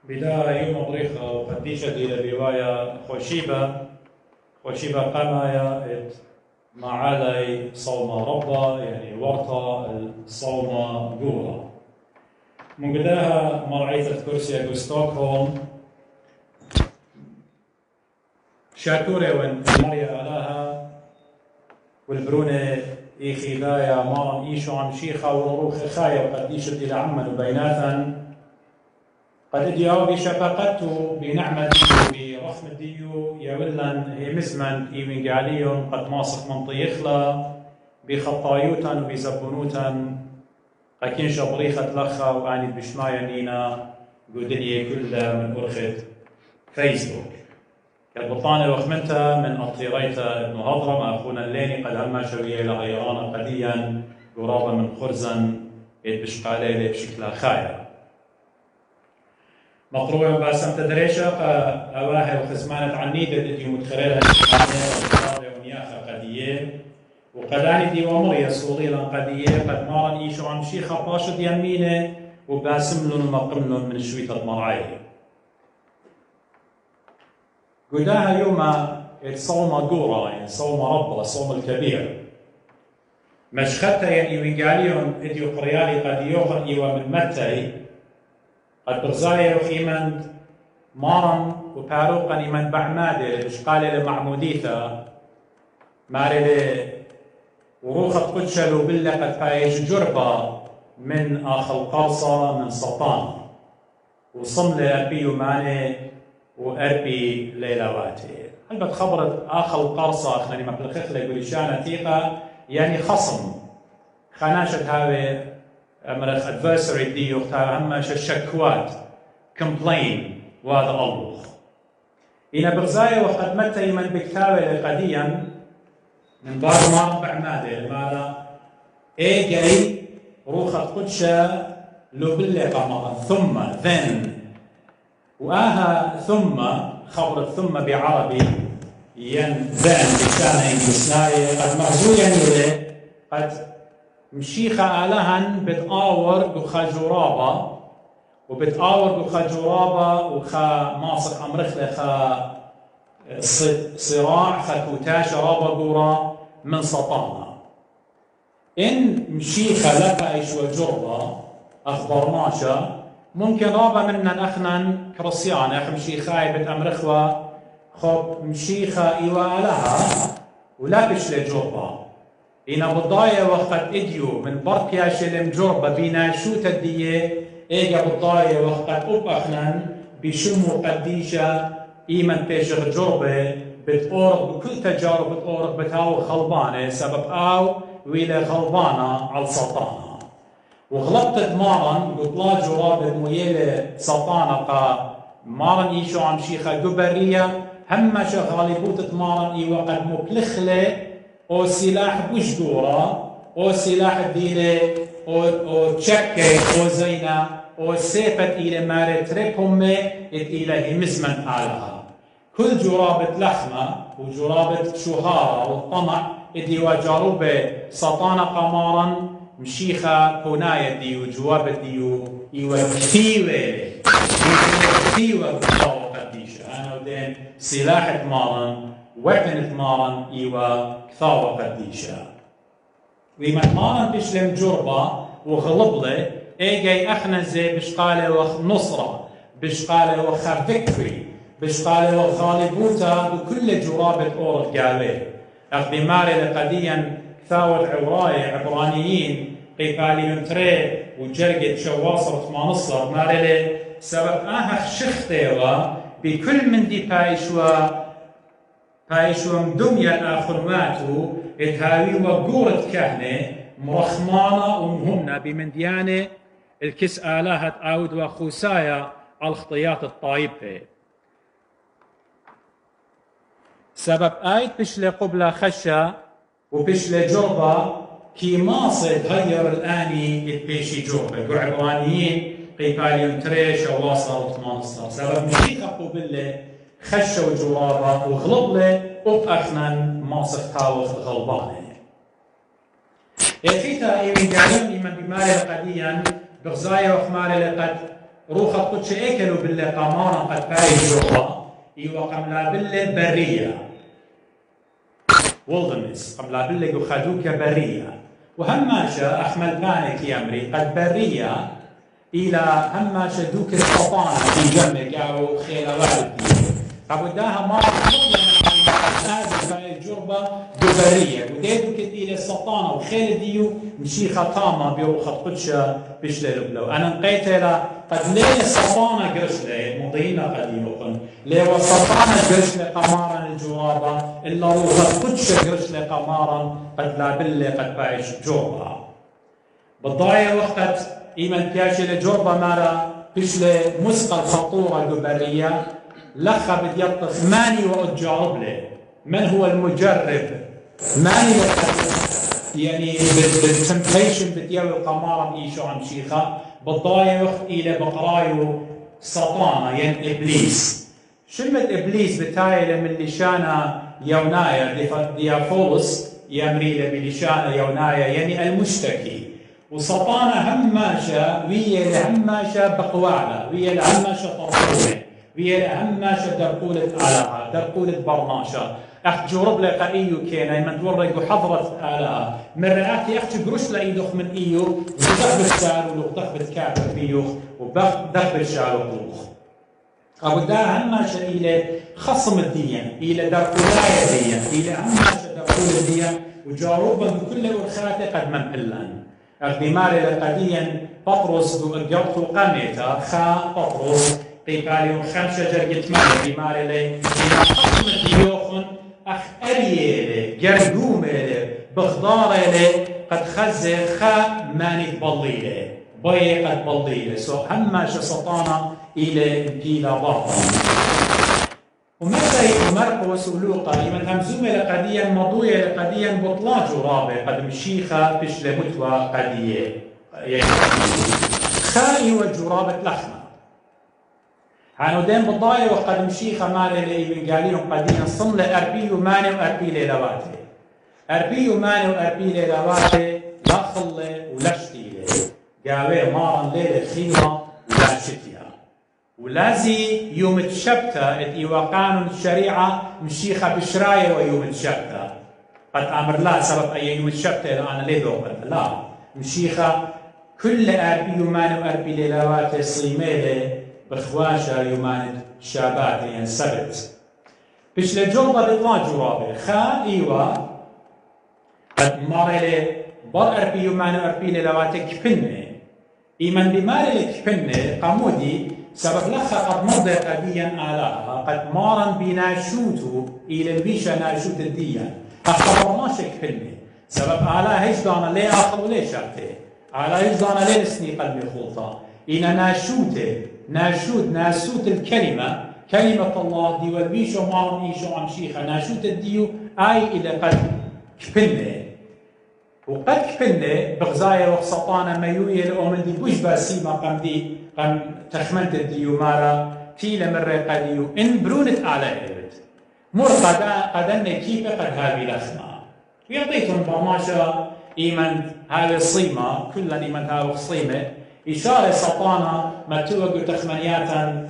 بداية يوم مضريخة وقديشة إلى رواية خوشيبة قمايا معالي صومة ربا يعني ورطة الصومة جورا من قداها مرعية كرسي ستوكهولم شاكورة وان مريا لها والبرونة إيخي دايا مارن إيشو عم شيخة وروخ خايا وقديشة إلى عمل بيناتا قد اديو بشفقته بنعمة برحمة ديو يولن هي مزمن إيوين قاليهم قد ماسك منطيخلا بخطايوتا وبزبونوتا قاكين شبريخة لخا واني بشمايا نينا قدنيا كلها من أرخد فيسبوك كالبطانة وخمنتا من أطيريتا ابن هضرم أخونا الليني قد هما شوية لغيران قديا قرابة من خرزن بشقالي بشكل خايا مقروء باسم تدريشة أواهي وخزمانة عنيدة دي متخررها ونياخة قدية وقداني دي ومريا صوليلا قدية قد مارن إيشو عم شيخة باشد يمينة وباسملن ومقملن من شوية مرعيه قداها يوم الصوم قورا يعني صوم رب الصوم الكبير مشخته يعني ويقاليهم اديو قريالي قد يوخر ايوا من متى قد برزايا وخيمند مارن وباروقا يمن بعماده بشقالي لمعموديثا ماري وروخة قدشلو بالله قد بايش جربة من اخل قرصة من سطان وصملة ابيو ماني وأربي ليلواتي البت خبرت آخر قرصة خلاني مبلغخ لي شانة تيقة يعني خصم خناشة هاوي مرخ adversary دي وقتها همش الشكوات complain وهذا الله إن برزايا وقد متى يمن بكتاوي قديا من بار ما بعماده لماذا جاي روخة قدشة لو بالله قمرا ثم then وآها ثم خبرت ثم بعربي ينزان بكتانة إنجلسناية قد مغزويا يلي قد مشيخة آلهن بتآور بخا جرابة وبتآور بخا جرابة وخا ماسك أمرخلة خا صراع خا كوتاش رابة قورا من سطانة إن مشيخة لك إيش وجربة أخبرناشا ممكن رابع منا أخنا كرسيان أخ مشيخة بتأمرخوا خب مشيخة إيوا لها ولا بشل جربة إنا بضايا وقت إديو من بركيا شلم جربة بينا شو تدية إيجا بضايا وقت أب أخنا بشمو قديشة إيمن بيشغ جربة بتقورق بكل تجارب بتقورق بتاو خلبانة سبب أو ويلا خلبانة على سلطانة وغلبت مارن قطلا جرابة مويلة سلطانة مارن إيشو عم شيخة قبرية هم شغالي بوتت مارن إيوا قد مبلخلة أو سلاح بوشدورة أو سلاح ديلة أو تشكة أو زينة أو سيفت إلى ماري تريبهم إلى همزمن آلها كل جرابة لحمة وجرابة شهارة والطمع إديوا جاروبة سلطانة قمارا مشيخة كوناية ديو جوابة ديو إيوا كثيوة بطاوة قديشة أنا ودين سلاح مارن وقن مارن إيوا كثاوة قديشة ويمن مارن بشلم جربة وغلبلة إيجاي أخنزي بشقالة ونصرة بشقالة وخا فيكتوري بشقالة وغالبوتا بكل جرابة أورد قاليه أخذي ماري لقديا كثاوة عوراي عبرانيين قيقاليون تري وجرقت شواصرت ما نصر ماري سبب آهخ شختيوا بكل من دي بايشوا مدمية الآخرماتو اتهاوي وقورة كهنة مرخمانة ومهمنا بمنديانة الكس آلاهة آود وخوسايا الخطيات الطايبة سبب آيت بشلي قبلة خشة وبشلي جربة كي ماصة تغير الآني البيشي جربة قعبانيين قيقاليون تريش وواصل تمانصر سبب مشيخة قبلة خشة وجرابة وغلبلة وبأخنا ماصة تاوخ غلبانة إخيتا إيمن قالون إيمن بمالي قديا بغزايا وخمالي لقد روخ قدش اكلوا بالله قمارا قد باي جوا ايوا قملا بالله بريه wilderness قملا بالله خدوك بريه وهماشا احمل بانك يمري قد بريه الى هماشا دوك السطانه في جنبك او خير والدي فبداها ما هذه الجربه ببريه وديدو كتيل السطانه وخير ديو مشي خطامه بيو خط قدشه بشلي لبلو انا نقيت له قد ليه السطانه قرشلي مضينا قد يوقن ليه السطانه قرشلي قمارا الجرابه الا روح قدشه قرشلي قمارا قد لا بالله قد بايش جربه بالضايع وقت ايمن بياشي لجربه مارا بشلي مسقى الخطوره البريه لخا بديطف ماني وأجارب له من هو المجرب ماني يعني بالتمبيشن بديو القمارة بإيشو عن شيخة بالضايع وقت إلى بقرايو سطانة يعني إبليس شلمة إبليس بتايلة من لشانة يونايا ديافولس يمريلة بلشانة يونايا يعني المشتكي وسطانة هماشة ويا هماشة بقوالة ويا هماشة طرقونة ويا هماشة درقولة آلها درقولة برناشة أخت جورب لقائيو كينا من تورق حضرة آلها من رأتي أخت جروش لأيدوخ من إيو وبدخ بالسال ولغدخ بالكافر فيوخ وبدخ بالشالوخ أبو دا هماشة إلى خصم الدين إلى درقولاية دين إلى هماشة درقولة دين وجاروبا بكل أرخاته قد ممهلان اقدماري لقديا بطرس دو الجوط قاميتا خا بطرس قيقاليو خمسة جرقت مالي بماري لي خصم الديوخن أخ أريلي جرقومي بخضاري لي قد خزي خا ماني بليلي بي قد بليلي سو هماش سطانا إلى بيلا باطن ومتى مرقس ولوقا يمن همزومة لقديا مضوية لقديا بطلا جرابة قد مشيخة بشل متوى قدية يعني خائي وجرابة لحمة هانو دين بضايا وقد مشيخة مالي لإبن قاليهم قديا صن لأربيو ماني وأربي ليلواتي أربيو ماني وأربي ليلواتي لا خلي ولا شتيلي قاوي مارا ليلة خيمة ولا شتيها ولازي يوم الشبتة إيوا قانون الشريعة مشيخة بشراية ويوم الشبتة قد أمر لا سبب أي يوم الشبتة أنا ليه دوبت لا مشيخة كل أربي يومان وأربي ليلوات صيميلة بخواشة يومان شابات يعني سبت بش لجربة بطلا جرابة خا إيوا قد ماري بر أربي يومان وأربي ليلوات كفنة إيمان بماري كفنة قامودي سبب لخا قد مضى قديا آلاها قد مارا بناشوتو إلى البيشة ناشوت الديا أخبرناش كفلني سبب آلا هيش دانا ليه آخر وليه شرطه آلا هيش دانا ليه نسني قلبي خلطة إن ناشوته ناشوت الكلمة كلمة الله دي والبيشة مارا إيشو عن شيخة ناشوت الديو آي إلى قد كفلني وقد كفلني بغزايا وخسطانا ميوية لأمن دي بوش باسيما قم تخمنت الديو مارا تيلا مرة قديو إن برونت على إيرت مر قدن كيف قد هذه لخمة ويعطيتهم برماشة إيمان هذه الصيمة كل إيمان هذه الصيمة إشارة سطانا ما توقع تخمنياتا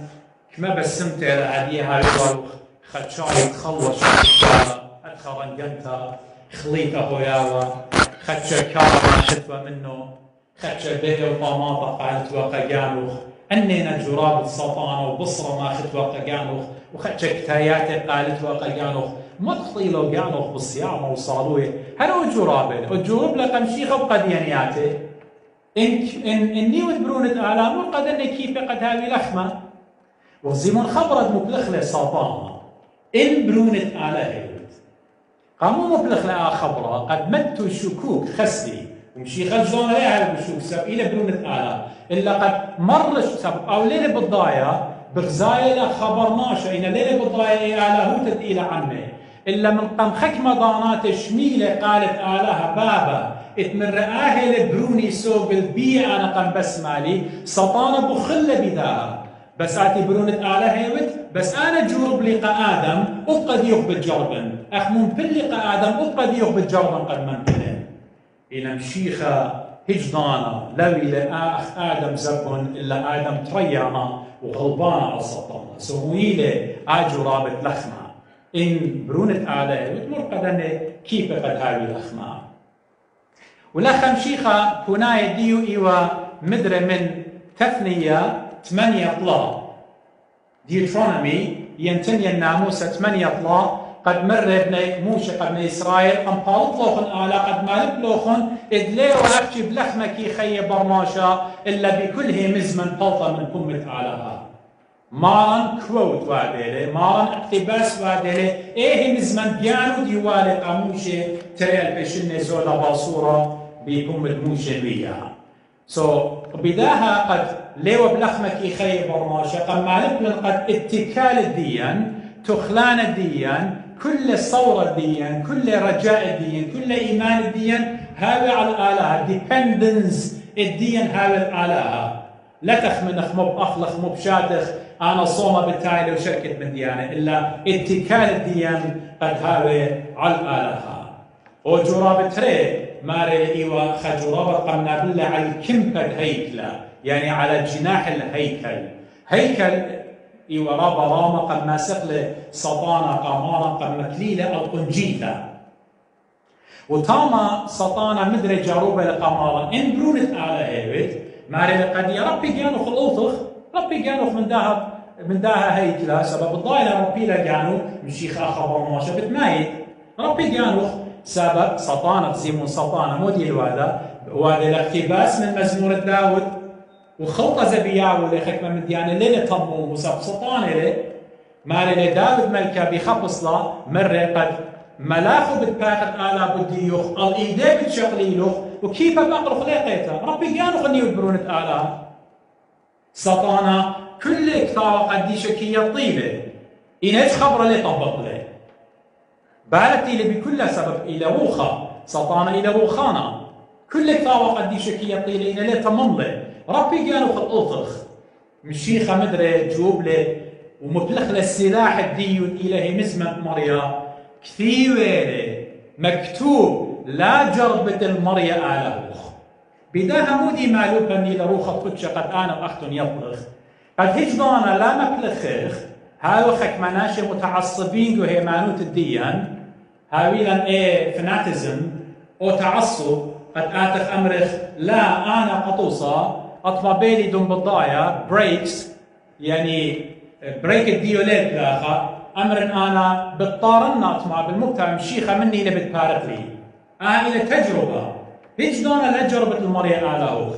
كما بسمت العادية هذه خدشاي تخلص أدخل جنتا خليطة هوياوة خدشة كارما خطوة منه خدشة بيت وطاماطة قالت وقجانوخ أننا جراب السطانة وبصرة ما خت وقجانوخ وخدشة كتايات قالت وقجانوخ ما تخطيلو جانوخ بالصيامة وصالوية هلو جرابه الجراب لقمشيخة وقديانياته إني ودبرونة آلام وقد أني كيف قد هذه لخمة وزيمون خبرت مبلخلة سطانة إن برونة آلام قاموا مبلخلة خبرة قد مدتوا الشكوك خسلي ومشي خزون عليها بشوف سب إلى برونة آلام إلا قد مرش سب أو ليلة بالضايا بغزايا لا خبرناش إن ليلة بالضايا آلة هو تدئيل عنه إلا من قمخك مضانات شميلة قالت آلها بابا اتمر آهل بروني سوق البيع أنا قم بس مالي سطانة بخلة بذاها بس آتي برونة آلها هيوت بس أنا جورب لقاء آدم أبقى ديوخ بالجربن أخمون في لقاء آدم أبقى ديوخ بالجربن قد منتلين إن مشيخة هجدانا لوي لأخ آدم زبون إلا آدم تريانا وغلبانا على سطانا سمويلة آجو رابط لخمة إن برونت عليه وتمر قدني كيف قد هاوي لخمة ولخم شيخة كناي ديو إيوا مدري من تثنية 8 طلا ديوترونومي ينتني الناموسة 8 طلا قد مر ابن موشى قد من إسرائيل أم قالت لوخن آلا قد مالك لوخن إدلي وأكتب بلخمكي خي برماشا إلا بكله مزمن قلطة من كمة آلاها مارن كوت واديلي مارن اقتباس واديلي إيه مزمن بيانو ديوالي قاموشي تري البشن زولا باصورة بكمة موشى بيها بداها قد ليو بلخمكي خي برماشا قد مالك من قد اتكال الديان تخلان الديان كل صورة الدين كل رجاء الدين كل إيمان الدين هذا على الآلهة dependence الدين هذا الآلهة لا تخمنخ مو بأخلخ مو بشاتخ أنا صومة بالتالي وشركة من ديانة إلا اتكال الدين قد هذا على الآلهة وجراب تري ماري إيوا خجرابة قمنا بالله على الكمبد هيكلة يعني على جناح الهيكل هيكل إيوا رابا راما قد ما سقل سطانا قمارا قد مكليلة أو قنجيثة وتاما سطانا مدري جاروبة لقمارا إن برونت على هيوت ماري قد يا ربي جانوخ الأوطخ ربي جانوخ من داها هيكلة سبب الضايلة ربي لجانو مشيخ آخر برماشة بتمايت ربي جانوخ سبب سطانا تزيمون سطانا مودي الوادا وهذا الاقتباس من مزمور داود وخلطة زبياو اللي خكمة من ديانة لين طمو وسب سطانة لي مالي لداود ملكة بخبص لا مرة قد ملاخو بتباقت آلا بديوخ الإيدي بتشغليلوخ وكيف بأقرخ ليقيتا ربي قانو خنيو برونة آلا سطانة كل اكتاوة قديشة كي يطيبه إنهج خبرة لي طبق لي بالتي لي بكل سبب إلى روخة سطانة إلى روخانة كل اكتاوة قديشة كي يطيبه إنه لي تمنضي ربي قالوا خطوطخ مشيخة مدري جوب له ومبلخ للسلاح الديون إلهي مزمة مريا كثيرة مكتوب لا جربة المريا آلهوخ بداها مودي معلوبة من لروخة فتشة قد أنا وأختن يطلخ قد هجدانا لا مبلخخ هاو خك مناشي متعصبين وهي مانوت الديان هاويلا ايه فناتزم او تعصب قد آتخ أمرخ لا أنا قطوصة أطمع بيلي دون بضايا بريكس يعني بريك الديولات لاخا أمر أنا بالطارنا أطمع بالمقطع مشيخة مني لبتبارك لي إلى تجربة هيج دونا لجربة المريا آلاوخ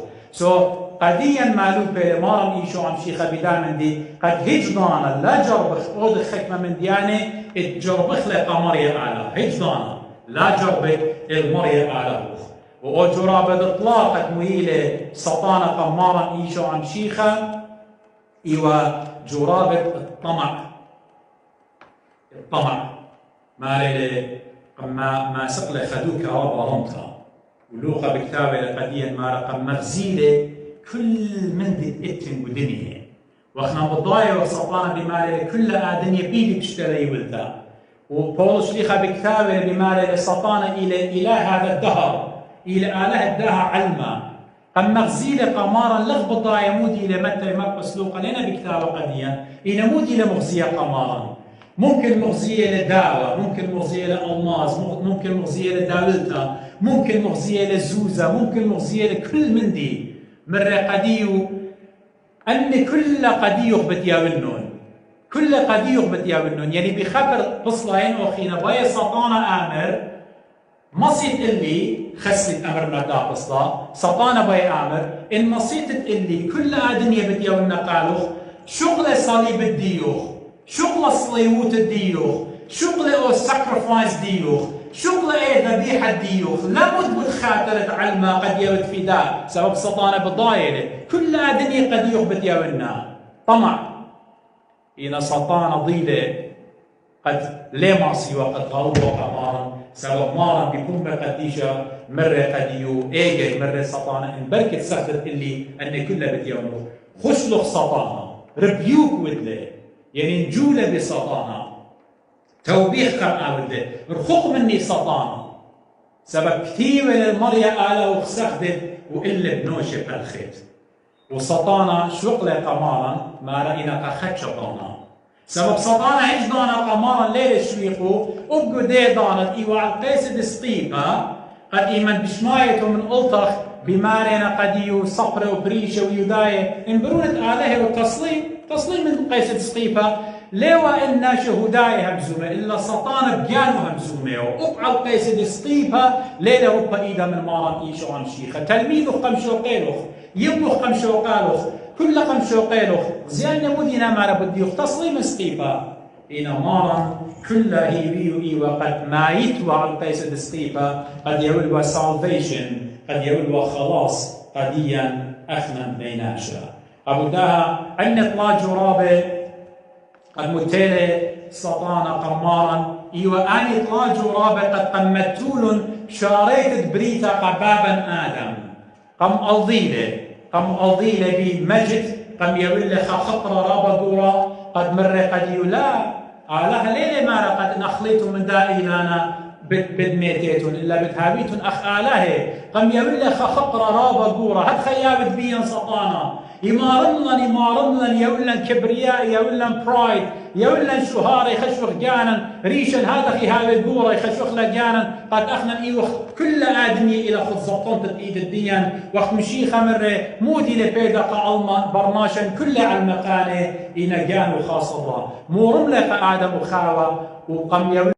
قديا مالوك بمارن إيشو عم شيخة بدامن دي قد هيج دونا لجربخ أود خكمة من ديانة اتجربخ لقى مريا آلا هيج دونا لجربة المريا آلاوخ وجرابة إطلاقة مهيلة سطانة قمارا إيشو عن شيخة إيوا جرابة الطمع ما سقل خدوك رابا رمتا ولوخة بكتابة لقديا ما رقم مغزيلة كل من دي اتن ودنيا واخنا بضايا وسطانة بمالي كل آدنيا بيدي بشتري ولتا وبولس شليخة بكتابة بمالي سطانة إلى إله هذا الدهر إلى آله الدها علما قم مغزيلة قمارا لغبطا يمود إلى متى مرقس لوقا لنا بكتابة قديا ينمود إلى مغزية قمارا ممكن مغزية لدعوة ممكن مغزية لألماس ممكن مغزية لداولتا ممكن مغزية لزوزة ممكن مغزية لكل من دي مرة قديو أن كل قديو بتياونون كل قديو بتياونون يعني بخبر بصلين وخينا باي سطانة آمر مصيت اللي خسلت أمرنا داقصلا سطانة باي آمر إن مصيت اللي كل آدمية بتياونا قالوخ شغل صليب الديوخ شغل صليوت الديوخ شغل أو ساكرفايس ديوخ شغل إيه ذبيحة ديوخ لابد بالخاطرة علما قد يود فداء سبب سطانة بالضايلة كل آدمية قد يخبت يونا طمع إن سطانة ضيلة قد لا معصي وقد غلط وقمارا سبب مارا بيكون بقديشة مرة قديو ايجي مرة سطانة ان بركة سختت اللي ان كلها بتيومه خشلخ سطانة ربيوك ودله يعني نجولة بسطانة توبيخ قرأ ودله رخوق مني سطانة سبب كثير من المرية آله وخسخدت وإلا بنوشة بالخيط وسطانا شغلة قمارا ما رأينا قخد شطانا سبب سطانا هيج دانا قمارا ليلة شويقو وبقو دي دانت إيوا عالقيس دسقيقة قد إيمن بشمايته من ألطخ بمارينا قديو صقرة وبريشة ويوداية انبرونت آله وتصليم من قيس دسقيقة لوا إن شهداي همزومة إلا سطان بجانو همزومة وأقعد قيس دسقيقة ليلة ربا إيدا من ماران إيشو عن شيخة تلميذه قمشو قيلوخ يبلغ قمشو قالوخ كل قمشو قيلوخ زيان نمودينا ما ربديوخ تصليم سقيفة إنا مارا كل هيبيو إيوا قد ما يتوى على قيس السقيفة قد يولوا salvation قد يولوا خلاص قديا أخنا بيناشا أبو داها عن طلا جرابة قد متيلة سطانا قمارا إيوا أني طلا جرابة قد قمتولن شاريت بريتا قبابا آدم قم أضيلة بمجد قم يولي خطرة رابا دورا قد مر قد يلا آلها ليلة مارا قد نخليتم من دائلانا بدميتيتون إلا بتهابيتون أخ آله قم يولي خطرة رابا دورا هاد خيابت بيان سطانا يمارملن يولن كبرياء يولن برايد يولن شهارة يخشوخ جانا ريشن هذا في هذا الدورة يخشوخ لجانا قد أخنا إيوخ كل آدمي إلى خذ زبطنت إيد الدين وقت مشيخة مرة مودي لبيدق علما برناشا كل على المقالة إنا جانو خاص الله مورم لك آدم وخاوة وقم يولن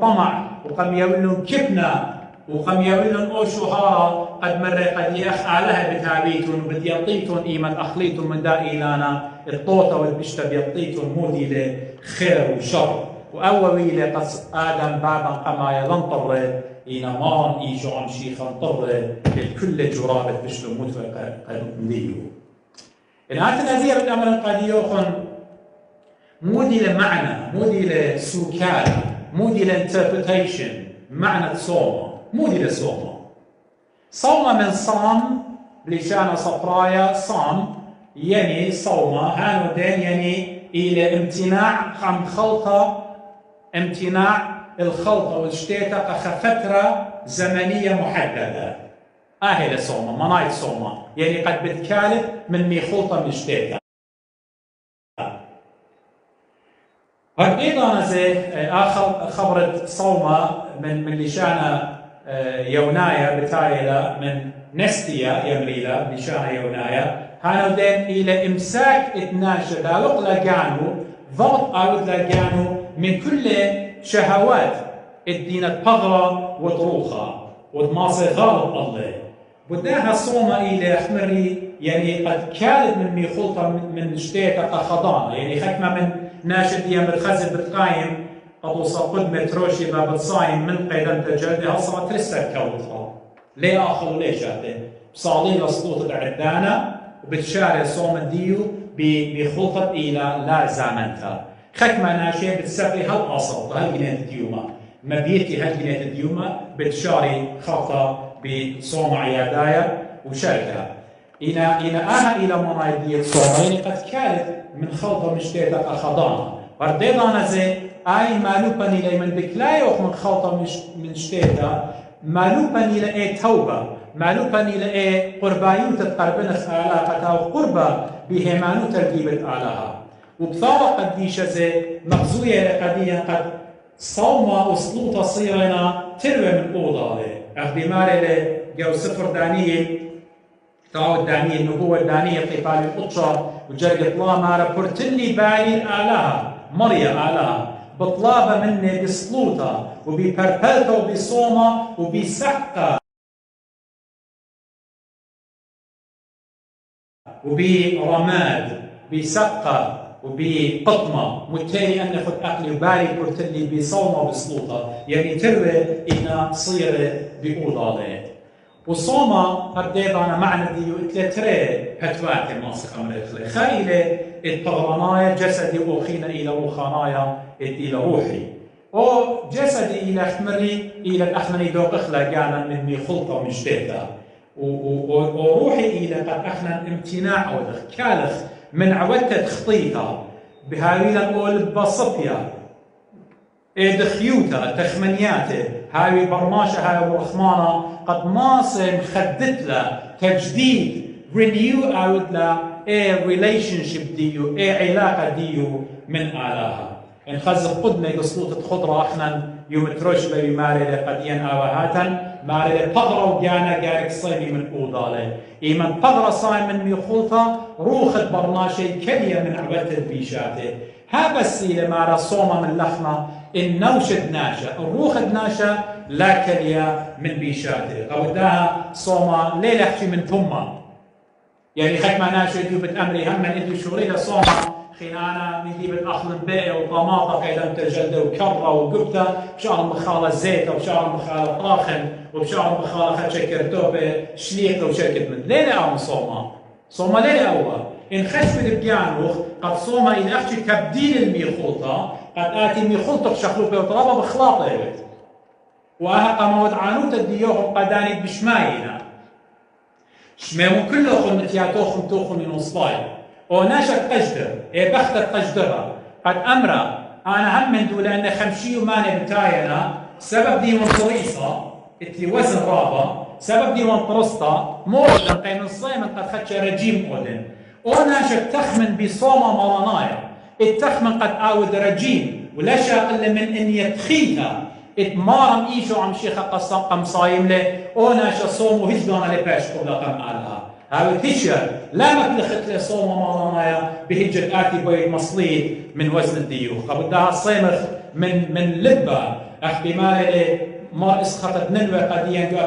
طمع وقم يولن كبنا وقم يولن أو شهارة قد مر قد يأخ عليها بتابيتون وبديطيتون إيمن أخليتون من دائلانا الطوطة والبشتة بيطيتون مودي لخير وشر وأولي لقص آدم بابا قما يلنطر إينا مارن إيجو عن شيخا انطر الكل جرابة بشتو متوقع قد نديو إن آتنا ذي بالأمر القديوخن مودي لمعنى مودي لسوكال مودي لانتربريتيشن معنى صوم مودي لصوم صوم من صام بلشانة صفرايا صام يعني صوم هانو دين يعني إلى امتناع عن خلطة امتناع الخلطة والشتيتة كفترة زمنية محددة أهي لصوم منايت صوم يعني قد بتكالب من ميخلطة من شتيتة أيضا زي آخر خبرت صومة من لشانة يونايا بتايلة من نستيا يمريلا لشانة يونايا هانو دين إلى إمساك 12 دالوق لقانو ضغط أود لقانو من كل شهوات الدين بغرة وطروخة ودماصي غالب الله بداها صومة إلى خمري يعني قد كانت من ميخلطة من شتيتا قخضانة يعني حكمة من ناشد يم الخزل بتقايم قطوصة قدمة روشي باب الصايم من قيدم تجلدي هالصلاة ترسل كوتها ليه آخر وليه شاته بصالين لسطوطة عدانة وبتشاري صوم ديو بخلطة إلى لا زامنتها حكمة ناشية بتسفري هالأصل هالجنات الديومة مبيتي هالجنات الديومة بتشاري خلطة بصوم عيادايا وشركة إنا إلى منايدية صومين قد كانت من خلطة مشتيتك أخضانا ورديدانا زي أي مالوباني لي من بكلايوخ من خلطة مشتيتك مالوباني لأي توبة مالوباني لأي قربايوت تقربنخ آلاقتها وقربة بهمانو تركيبة آلها وبثارة قديشة زي مغزوية لقديا قد صومة أسلوطة صيرنا تروي من أوضة اخدماري لجو سفر دانية تعود دانية النبوة الدانية قفال القطشة وجرق طلا مارا برتلي بالي الآلهة مريا آلهة بطلابة مني بسلوطة وببربلتة وبصومة وبسحقة وبرماد بسقة وبقطمة متالي أن ناخذ أقلي وبالي برتلي بصومة وبسلوطة يعني تروي إن صيرة بأوضة وصومة هرديضانا معنى ديو اتلتري هتواتي ماسقة من الخلي خايلة الطغرانايا جسدي وخينا إلى روخانايا إلى روحي أو جسدي إلى خمري إلى الأخمني دوق إخلا جانا من ميخلطة ومجتيتا وروحي إلى قد أخنا امتناع أو كالخ من عودة خطيطة بهاويلا أول بصبيا دخيوتا تخمنياته هاي برماشة هاي ورخمانة قد ماصم خدت له تجديد renew out له relationship ديو علاقة ديو من آلها إن خزق قدنا قصلوطة خضرة احنا يوم تروش بي ماري قديان آوهاتا ماري بغرة وجانا جارك صيبي من أوضالي إيمن بغرة صايم من ميخوطة روخت برناشي كلية من عبادة البيشاتي ها بسيلة مارا صومة من لخمة النوشد ناشا الروخد ناشا لا كلية من بيشاتي قوداها صومة ليلة احكي من ثمة يعني ختمة ناشا يديو بتأمري هم من يديو شغلي صومة خيانة من دي بتأخذ بيئة وطماطة كيدا متجلدة وكرة وقبتة بشعر مخالة زيت وبشعر مخالة طاخن وبشعر مخالة خدشة كرتوبة شليقة وشركة من ليلة أو صومة ليلة أول إن خشبت بجانوخ قد صومة إن أحكي تبديل الميخوطة قد آتي الميخوطة شخلوبة وطلبة بخلاطة يبت وأها قمود عنوتة ديوهم قداني بشماينا شمامو كله خلمتياتوخم توخم من وصفاي وناشت قجدر بختت قجدرها قد أمرا أنا هم من دول أن خمشي وماني بتاينا سبب دي منطريصة اتلي وزن رابا سبب دي منطرسطة مودن قيم الصيمن قد خدش رجيم مودن وناشت تخمن بصومة مرانايا التخمن قد آود رجيم ولا شاء إلا من أن يتخيها اتمارم إيشو عم شيخة قم صايم له وناشا صومو هجدان لباش قبل قم آلها هاو تشر لا مكلخت له صومة مرانايا بهجة آتي بوي مصليد من وزن الديوخ قبلها الصيمخ من لبا أخبي مالي ما اسخطت ننوى قديان جو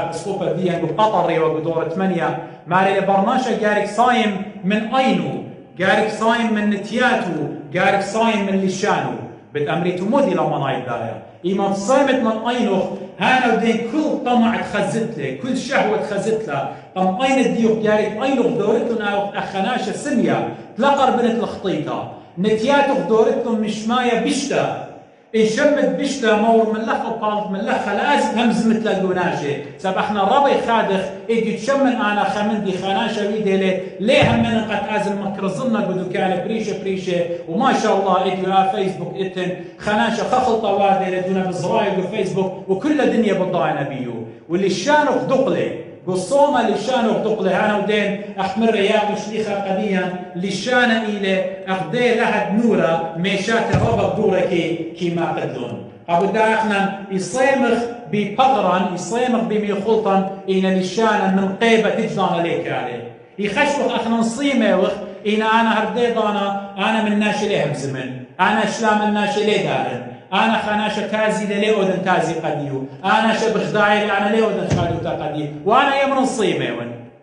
اسقوبة ديان جو قطري وبدور 8 مالي برناشا جارك صايم من أينو جارك صايم من نتياتو جارك صايم من لشانو بالأمريتو مودي لما نايد دايا إيمان صايمت من أينوخ هانا ودين كل طمع تخزت له كل شهوة تخزت له طم أين الديوخ جارك أينوخ دورتنا أخناشا سمية تلقر بنت الخطيطة نتياتوخ دورتهم مش مايا بشتا إن شمت بشتا مور من لخ وقالت من لخ لازم همز مثل القناشة سبحنا ربي خادخ إجي تشمن أنا خمندي خناشة ويدي ليه همنا قد أزل مكرزلنا قدو كان بريشة وما شاء الله إجي فيسبوك إتن خناشة خخل طوادي لدونا بزرايق وفيسبوك وكل الدنيا بضاعنا بيو واللي الشانوخ دقلي قصومة للشانوخ دقلي أنا ودين أحمر رياض وشليخة قديا للشانة إلى أخدي لحد نورة ميشات الربط دورة كي ما قدون قبل دا احنا يصيمخ بقدران يصيمخ بميخلطان إن للشانة من قيبة تجدان عليك عليه يخشوخ احنا نصيمه إن أنا هرديضانا أنا من ناشي ليهم زمن أنا شلام الناشي ليه دارن أنا خناشة تازي للي أودن تازي قديو أنا شبخ داعي أنا ليه أودن خالوتا قديو وأنا يمن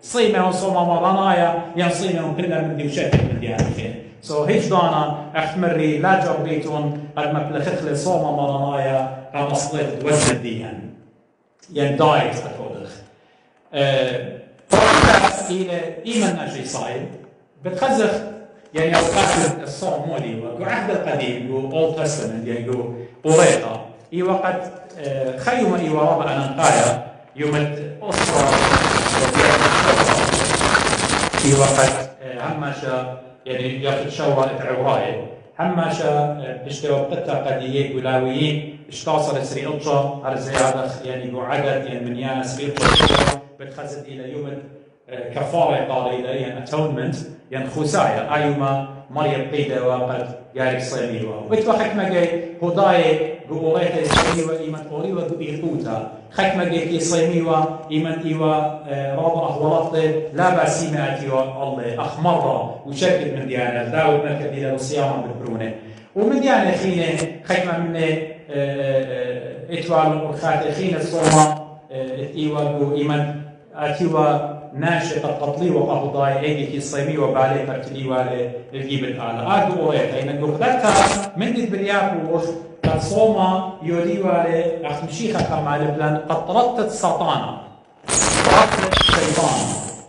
صيمة صومة مرانايا ينصيمة كلها من دي وشكل من دي عارفين هجدانا أحمري لا جربيتون قد مبلخخ صومة مرانايا قد أصلت وزن ديان ين دايت أتوضخ فرقات إلى إيمان ناشي صايب بتخزخ يعني أوقات الصوم مولي وعهد القديم و Old Testament يعني قريطة إي وقت خيوم إي ورابع أنقايا يوم الأسرة إي وقت هماشا يعني ياخد شورة عوراي هماشا بيشتروا قطة قدية ولاويين اشتاصل سري أطشا أرزي عدخ يعني عدد يعني من ياس بيطلع بتخزد إلى يوم كفارة قاضية يعني atonement يعني خسايا أيما مريم قيدة وقد جارك صيميوة وإتوا حكمة جاي هداي بقورية صيميوة إيمان قوريوة بإيقوتا حكمة جاي كي صيميوة إيمان إيوا رابع ولطة لا باسيمة أتيوا الله أخمرة وشكل من ديانة داود ملكة إلى الصيامة بالبرونة ومن ديانة خينة حكمة من إتوا الأخوات خينة الصومة إيوا إيمان أتيوا ناشط القطلي وقهو ضاي ايدي في الصيمي وبالي ترتلي والي الجيب الآلة قوريت اين قردتها من دي بالياكوش قد صوما يولي والي اخمشيخة كمال بلان قد طردت سطانة طردت شيطان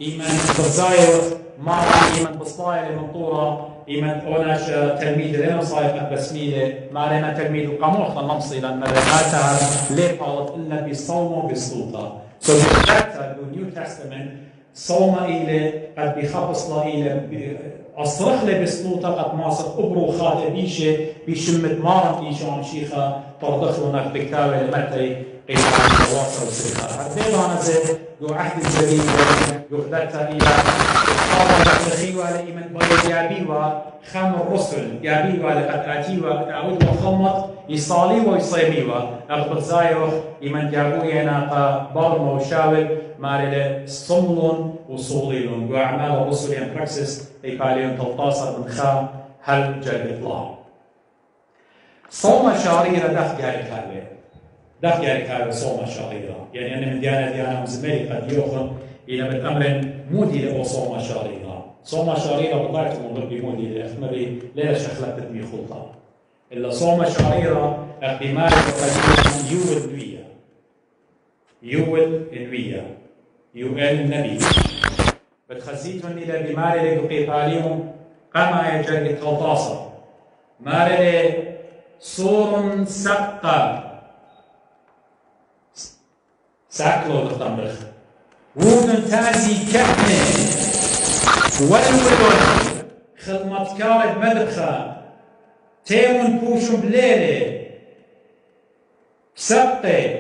ايمان بزاير مارا ايمان بصلاية لمنطورة ايمان اوناش تلميذ لنا صايقة بسميلة ما لنا تلميذ قاموخ النمصي لان مدناتها ليه قالت إلا بصوم بسلطة So the New Testament صوم إلى قد بخبص إلى أصرخ له بسلوطة قد ماصر أبرو خاطر بيشة بيشمت مارم إيشو عم شيخة تردخلونك بكتابة لمتى قيل عن الواصل وسيخة هردين أنا زي جو عهد الجديد جو ذاتا إلى طابع تخيوة لإيمان بايد يابيوة خام الرسل يابيوة لقد آتيوة تعود وخمط يصالي ويصيميوة أغبط زايوخ إيمان جابوينا قبارما وشاول مارل صملون وصوليلون وأعمال الرسل ين براكسس إيقاليون 13 من خام هل جلد الله صوم شاريرة دخ جاري كاربي دخ جاري كاربي صوم شاريرة يعني أنا من ديانة مزمري قد يوخن إلى من أمر مودي لأو صوم شاريرة صوم شاريرة بطاعت من ربي مودي لأخمري ليلة شخلة تدمي خلطة إلا صوم شاريرة اقتمال وقديم يول نوية يول نوية يول النبي بتخزيتهم إلى بماري لقيطاليهم قام يجري 13 ماري صور سقة ساكلو تطمرخ وودن تازي كتنة والولون خدمت كارد مدرخة تيمون بوشم بليلة سقة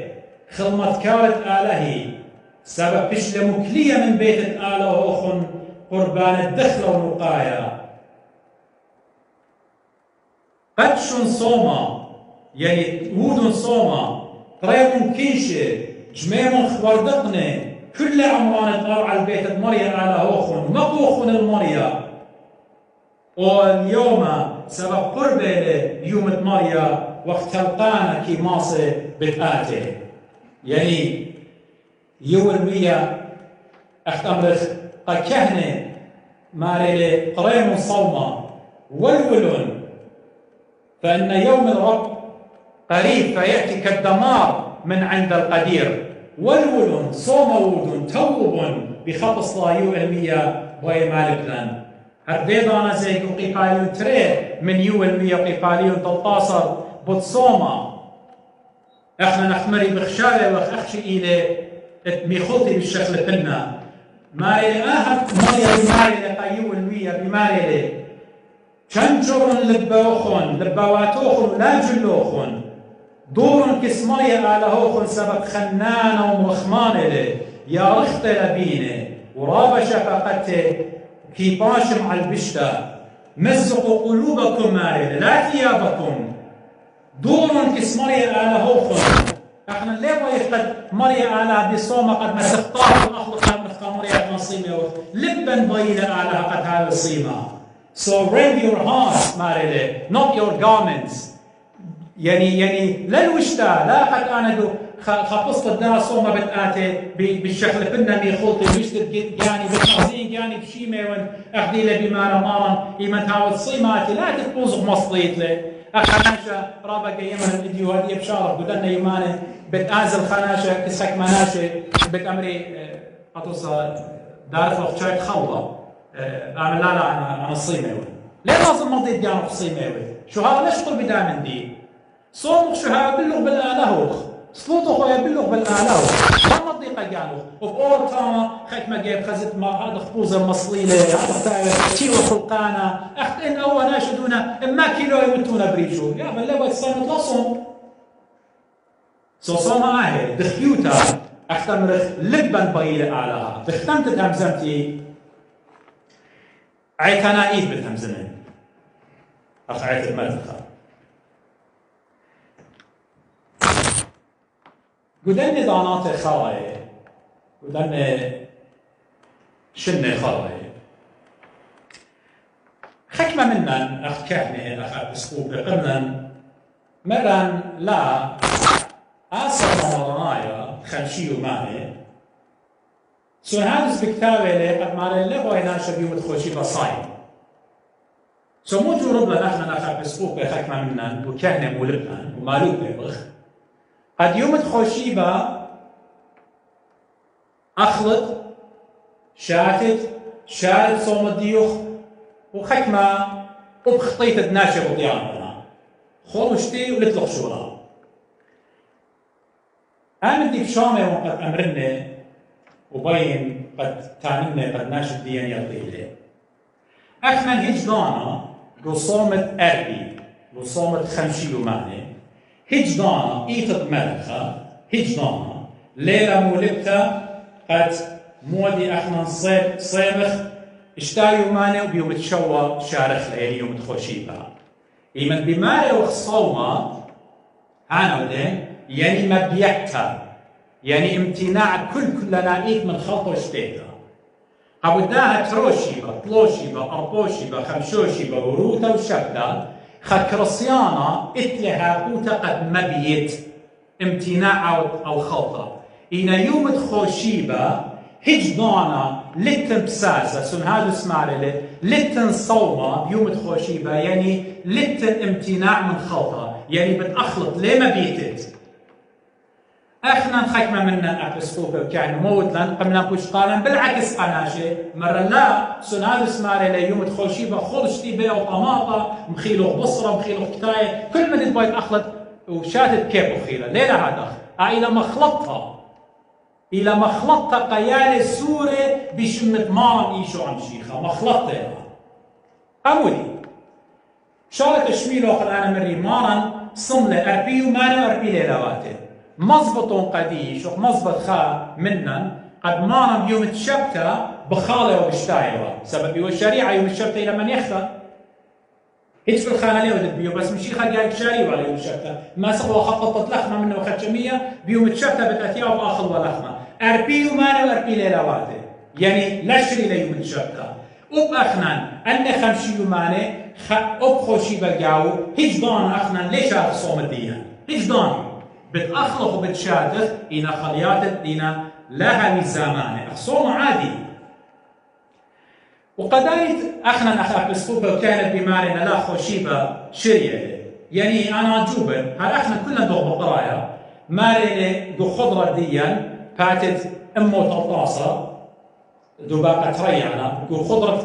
خدمت كارد آلهي سبب بشل مكلية من بيت الآله أخن قربان الدخل والوقاية قدشن صوما يعني وودن صوما طريقن كيشة جميمون خوردقنة كل عمران تقار على البيت المريا على أخن مقوخن المريا واليوم سبب قربة يوم المريا وقت تلقانا كي ماصي بتآتي يعني يول ويا اختمرخ قكهنة ماري قريم صوما والولون فإن يوم الرب قريب فيأتي كالدمار من عند القدير والولون صومود توب بخبص لايو المية باي مالبلان هرديدانا زي قيقاليون تري من يو المية قيقاليون 13 بتصوما احنا نحمري بخشالة وخخشي إلى ميخوتي بالشكل قلنا ماري آهد مريا بماري لقيو المية بماري شنجر لباوخون لباواتوخون لا جلوخون دور كسمية على هوخن سبب خنانة ومخمانة يا رخت لبينة ورابة شفقته كي باشم على البشتة مزقوا قلوبكم مارد لا ثيابكم دور كسمية على هوخن احنا ليه ويقد مريا على بصومة قد مسقطاه الأخلق نفقى مريا نصيمة لبا ضيلة على قد هذا الصيمة so rend your heart مارد not your garments يعني لا الوشتا لا قد انا خفصت الناس وما بتاتي بالشكل كنا ميخلطي بيشتد يعني بالتعزين يعني بشيمه وان اخذي له بما مارا ايمن تاوت صيماتي لا تبوز مصليت له اخناشا رابق يمن الفيديو هذه بشارف بدنا يمانه بتازل خناشا كسك مناشا بتامري اتصل دارت وقت خلطه اعمل لا انا الصيمه ليه لازم مضيت ديانه الصيمه شو هذا ليش طلب دائما دي صومك شو هذا بلغ بالآلهوخ صلوته خويا بلغ بالآلهوخ ما نضيقة جانوخ وبأول تاما خيك ما جيب خزت ما هذا خبوزة مصليلة هذا تيو خلقانا أخت إن أول ناشدونا إما كيلو يمتونا بريشو يا بل لو يتصيمت لا صوم صوم آهي دخيوتا أختمرخ لبا بقيلة آلها دختمت تهمزمتي عيتنا إيد بتهمزمين أخ عيت المدخل قدني ضانات خراي قدني شنة خراي حكمة منا أخ كهنة أخ أسقوب قمنا مرن لا أسر مرنايا خمشي وماني سو هادس بكتابة لي قد مالي لغو هنا شبيو متخوشي بصايم سو مو جورب لنا احنا أخ أسقوب حكمة منا وكهنة مولبنا ومالوك بيبغ قد يوم تخوشيبا أخلط شاتت شارد صوم الديوخ وحكمة وبخطيت الناشر وطياننا خورشتي ولتلق شورا آمن دي بشامة وقد أمرنا وبين قد تانمنا قد ناشد ديان يطيله أخنا هجدانا قصومة أربي قصومة خمشي وماني هجدانا إيتد ملخة هجدانا ليلة مولبتا قد مودي أخنا صيمخ اشتايو ماني وبيوم تشوى شارخ لأي يوم تخوشيبها إيمن بماري وخصومة هانودين يعني مبيعتها يعني امتناع كلنا إيت من خلطة شتيتا قبوداها تروشيبا طلوشيبا أربوشيبا خمشوشيبا وروتا وشبدا خكرسيانا اتلها قوتا قد مبيت امتناع أو خلطة إنا يوم تخوشيبا هجدانا لتن بساسة سن هذا اسمعلي لتن صومة بيوم تخوشيبا يعني لتن امتناع من خلطة يعني بتأخلط ليه ما بيتت احنا نخكمه منا ابسكوبه كان موت لان قمنا كوش قالن بالعكس قناشه مره لا سن هذا اسمعلي يوم تخوشيبا خلش تي بيع وطماطه مخيلو بصره مخيلو كتايه كل ما تبغى اخلط وشاتت كيف وخيله ليه هذا الى مخلطها إلى مخلطة قيالة سورة بشمت مارن إيشو عم شيخة مخلطة أمودي شارة تشميل أخر أنا مري مارن صملة أربيو مانا أربي ليلواته مزبطون قديش ومزبط خا منن قد مارن بيوم تشبته بخالة وبشتايوه سبب يو الشريعة يوم الشبته إلى من يخطأ هيك في الخانة ليه ودت بيو بس مشي خد قال شاري ولا يوم الشبته ما سقوا خططت لخمة منه وختمية بيوم تشبته بتأتيه وبآخر ولخمة أربيو مانا وأربي ليلواته يعني لشري ليوم الشبته وبأخنان أن خمشي ماني أبخوشي بقاو هجدان أخنان ليش أخصوم الدين هجدان بتأخلق وبتشاتخ إنا خليات إنا لها ميزامانة أخصوم عادي وقدايت أخنان أخاف بسكوبة وكانت بمارنا لا خوشيبة شرية يعني أنا جوبا هل أخنان كلنا دوغ بقرايا مارنا دو خضرة ديا باتت أمو تلطاسة دوباقة تريانا خضرة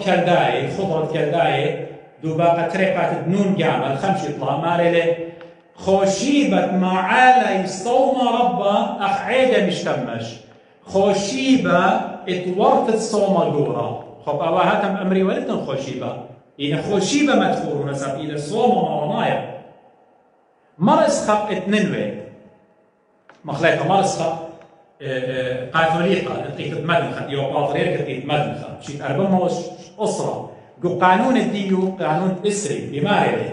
كرداي دوباقة تري باتت نون جامل خمشي طلا مارنا خوشيبة معالي يصوم ربا أخ عيدة مشتمش خوشيبة اتورتت صوم الجورة خب أوا هاتم أمري ولتن خوشيبة إن خوشيبة مدخور نسب إلى صوم مرنايا مرس خب اتننوي مخليقة مرس خب قاثوليقة اتقيت مدنخة يو باطريرك اتقيت مدنخة شيت أربع أسرة جو قانون الديو قانون إسري بمارلي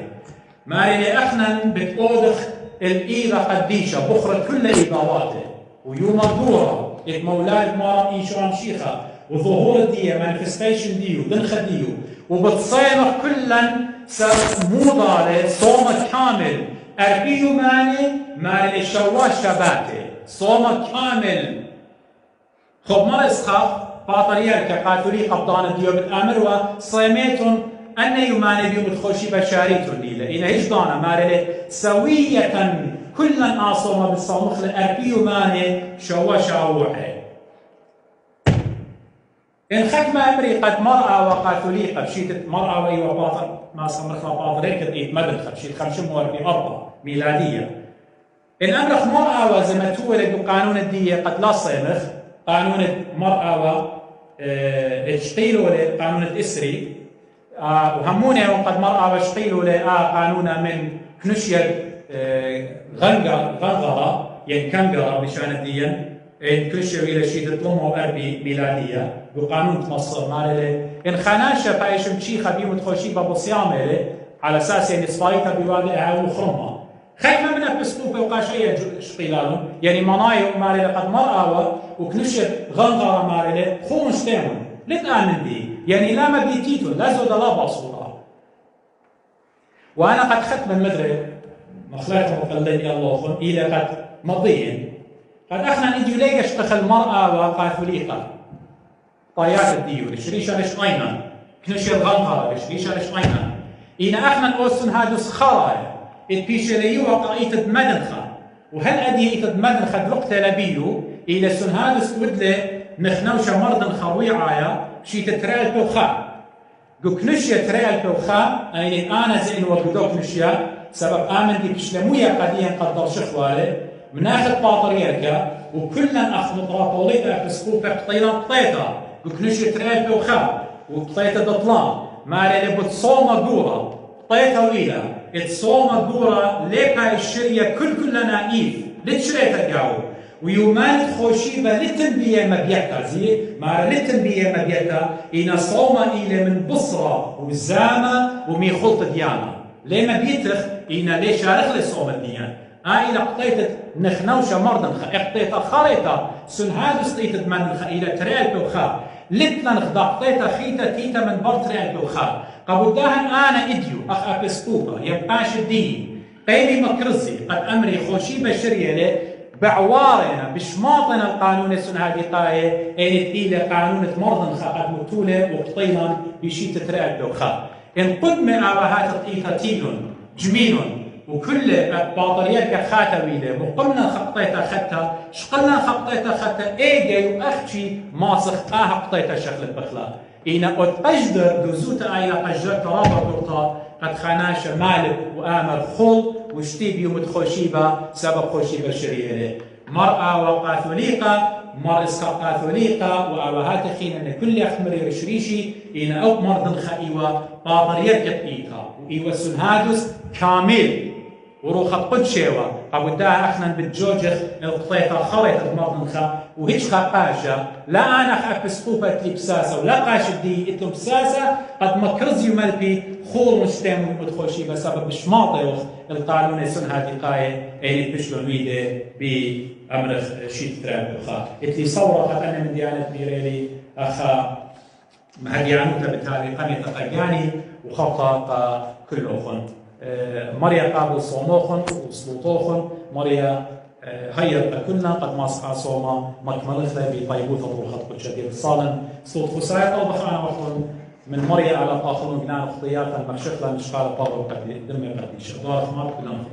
مارلي أخنا بتأوضخ الإيضة قديشة بخرة كل إيضاواته ويوم الدورة اتمولاد مارا إيشوان شيخة وظهور الدية مانيفستيشن ديو دنخة ديو وبتصيمخ كلا موضة صومة كامل أربيو ماني شواش شباتي صومة كامل خب مرس خاف باطريال كقاتولي قبضان ديو بتأمر وصيميتهم أن يماني بيوم تخوشي بشاريتهم ليلة إن هجدانا مارلي سوية كلا آصوما بالصومخ لأربيو ماني شواشاوحي إن ختم أمري قد مرأة وقاتوليقة بشيت مرأة وإيوة باطر ما سمرخنا باطرين كتئيت مدرخة بشيت 45 ميلادية إن أمرخ مرأة وزمتولد قانون الدية قد لا صيمخ قانون مرأة واشقيلوا لقانون الإسري وهموني وقد مرأة واشقيلوا قانون من كنشية غنغرة يعني كنغرة بشان الدين إن كنشية إلى شيء تطلمه أربي ميلادية بقانون مصر مالي إن خناشة بايش مشيخة بيوم تخوشي ببصيامة على أساس يعني صفايتها بوادئها وخرمة خيمة من بسكوبة وقاشية شقيلالهم يعني منايق مالي قد مرأة وكنشية غنغرة مالي خون شتيمون لتآمن دي يعني لا ما بيتيتو لا زود لا بصورة وأنا قد ختم المدري مخلاتهم وقلدني الله إلى قد مضين قد أخنا نجي ليش تخل مرأة وقاثوليقة طيات الديو شريشة لش أينا كنشي الغنغرة شريشة لش أينا إن أخنا أوسن هادو سخرايا إتبيش ليو وقائيت مدنخة وهل أدي إيتد مدنخة لقت لبيو إلى سن هادو سودلي نخنوشة مرضن خويعايا شي تترال بوخا جو كنشيا ترال بوخا أي أنا زين وقدو كنشيا سبب آمن دي بشلمويا قديا قدر شخوالي مناخذ باطريركا وكلنا أخ مطراطوليتا بسكوبة قطينا قطيتا وكنش تريل بوخا وقطيتا دطلان مالي اللي بتصوم جورا قطيتا وإلى تصوم جورا ليبا الشرية كلنا إيف لتشريتا جاو ويومان خوشيبة للتنبية مبيتا زي مع للتنبية مبيتا إن صوم إلى من بصرة وزامة ومي خلط ديانا ليه مبيتخ إن ليه شارخ لصوم الديان إلى قطيت نخنوشة مرضن قطيت خريطة سن هذا ستيت من إلى تريال بوخا لتنا نخدا قطيت خيتا تيتا من بر تريال بوخا قبوداهن أنا إديو أخ أبسكوبا يبقاش الدين قيمي مكرزي قد أمري خوشيبة شرية بعوارنا بشماطنا القانون السن هذه قاية إلى قانون مرضن قد متولة وقطينا بشي تتريال بوخا إن قدم أبهات الطيطة تيلون جميلون وكل باطريات خاتويله وقمنا خطيتها خطها شقلنا خطيتها خطها ايجي واختي ماسخ خطيتها شكل بخلا إن قد أجدر دوزوتا إلى قجر ترابا دورتا قد خناش مالك وآمر خل وشتيب يوم خوشيبة سبب خوشيبة شريعة مرأة وقاثوليقة مر إسقاط قاثوليقة وأوهات خين أن كل أخمر رشريشي إن أو مرض خائوة باطريات قطيتها وإيوة سنهادوس كامل وروخ قدشيوة قبودها احنا بالجوجخ القطيطة خريطة مرضنخا وهيش خاقاشة لا انا خاف بسقوبة بساسة ولا قاش دي اتلو بساسة قد مكرزيو ملبي خور مشتام ومدخوشي بسبب شماطيوخ القانون السن هذه قاية اللي بشلون ويده بأمرخ شيت تراب خا اتلي صورة قد انا من ديانة ميريلي اخا مهدي عنوتا بالتالي قمية قياني وخطا كل اخن مريا قابل صوموخن وسلوطوخن مريا هيا كلنا قد ماسحا صوما مكملخ بطيبوت الروحات قد شديد الصالن صوت خسائر أو بخانا وقتن من مريا على طاخن وجنان خطياتا مكشفلا مشقال طاقل قد دم قد يشدار خمار كلنا